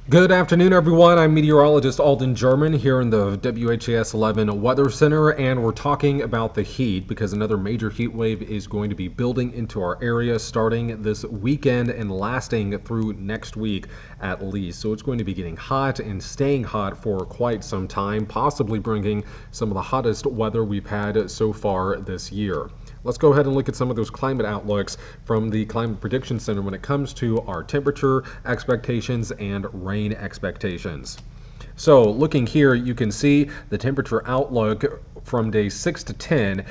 Good afternoon, everyone. I'm meteorologist Alden German here in the WHAS 11 Weather Center, and we're talking about the heat because another major heat wave is going to be building into our area starting this weekend and lasting through next week at least. So it's going to be getting hot and staying hot for quite some time, possibly bringing some of the hottest weather we've had so far this year. Let's go ahead and look at some of those climate outlooks from the Climate Prediction Center when it comes to our temperature expectations and rain expectations. So looking here, you can see the temperature outlook from days 6 to 10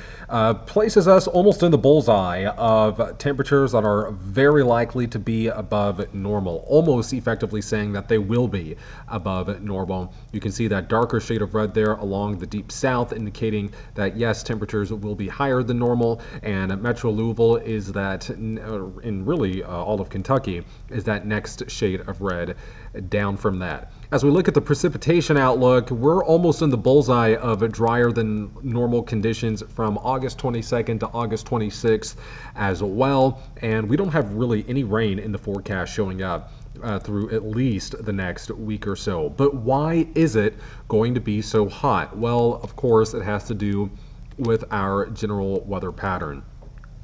places us almost in the bullseye of temperatures that are very likely to be above normal, almost effectively saying that they will be above normal. You can see that darker shade of red there along the deep south, indicating that yes, temperatures will be higher than normal, and Metro Louisville is that, in really all of Kentucky, is that next shade of red down from that. As we look at the precipitation outlook, we're almost in the bullseye of drier than normal conditions from August 22nd to August 26th as well, and we don't have really any rain in the forecast showing up through at least the next week or so. But why is it going to be so hot? Well, of course, it has to do with our general weather pattern.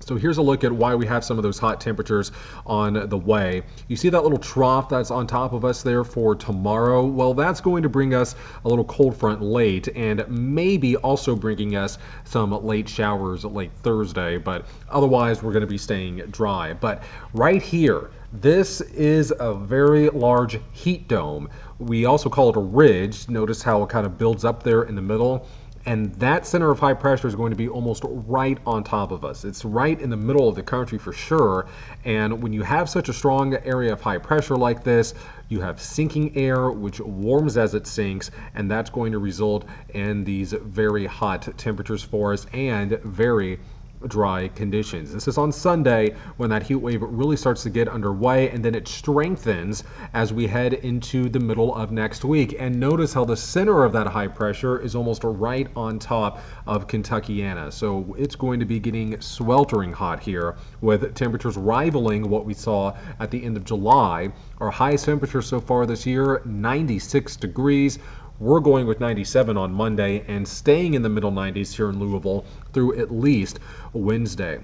So here's a look at why we have some of those hot temperatures on the way. You see that little trough that's on top of us there for tomorrow? Well, that's going to bring us a little cold front late, and maybe also bringing us some late showers late Thursday, but otherwise we're going to be staying dry. But right here, this is a very large heat dome. We also call it a ridge. Notice how it kind of builds up there in the middle. And that center of high pressure is going to be almost right on top of us. It's right in the middle of the country for sure. And when you have such a strong area of high pressure like this, you have sinking air, which warms as it sinks, and that's going to result in these very hot temperatures for us and very dry conditions. This is on Sunday when that heat wave really starts to get underway, and then it strengthens as we head into the middle of next week. And notice how the center of that high pressure is almost right on top of Kentuckiana. So it's going to be getting sweltering hot here with temperatures rivaling what we saw at the end of July. Our highest temperature so far this year, 96 degrees. We're going with 97 on Monday and staying in the middle 90s here in Louisville through at least Wednesday.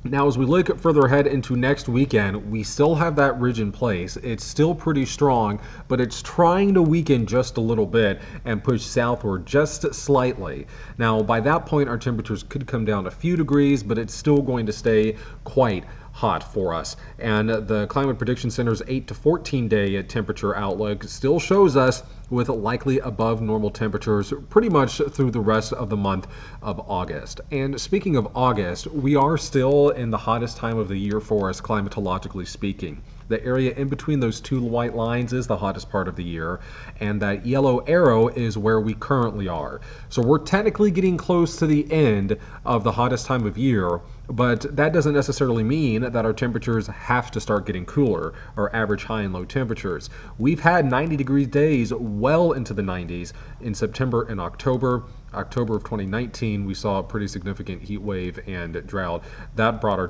Now, as we look further ahead into next weekend, we still have that ridge in place. It's still pretty strong, but it's trying to weaken just a little bit and push southward just slightly. Now, by that point, our temperatures could come down a few degrees, but it's still going to stay quite hot for us. And the Climate Prediction Center's 8 to 14 day temperature outlook still shows us with likely above normal temperatures pretty much through the rest of the month of August. And speaking of August, we are still in the hottest time of the year for us, climatologically speaking. The area in between those two white lines is the hottest part of the year, and that yellow arrow is where we currently are. So we're technically getting close to the end of the hottest time of year, but that doesn't necessarily mean that our temperatures have to start getting cooler, our average high and low temperatures. We've had 90-degree days well into the 90s in September and October. October of 2019, we saw a pretty significant heat wave and drought. That brought our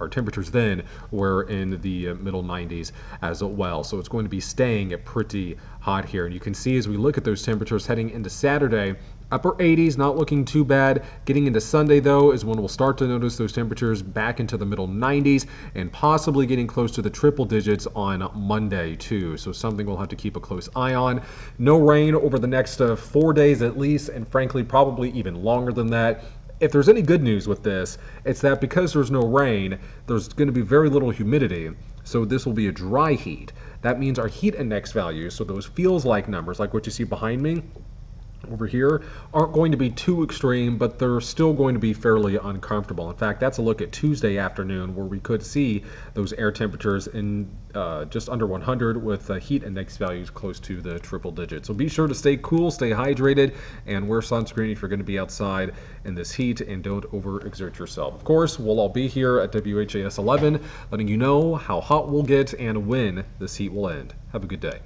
temperatures then were in the middle 90s as well. So it's going to be staying pretty hot here. And you can see as we look at those temperatures heading into Saturday, upper 80s, not looking too bad. Getting into Sunday, though, is when we'll start to notice those temperatures back into the middle 90s and possibly getting close to the triple digits on Monday, too. So something we'll have to keep a close eye on. No rain over the next 4 days at least, and frankly, probably even longer than that. If there's any good news with this, it's that because there's no rain, there's going to be very little humidity. So this will be a dry heat. That means our heat index values, so those feels like numbers, like what you see behind me, over here, aren't going to be too extreme, but they're still going to be fairly uncomfortable. In fact, that's a look at Tuesday afternoon where we could see those air temperatures in just under 100 with heat index values close to the triple digits. So be sure to stay cool, stay hydrated, and wear sunscreen if you're going to be outside in this heat, and don't overexert yourself. Of course, we'll all be here at WHAS 11 letting you know how hot we'll get and when this heat will end. Have a good day.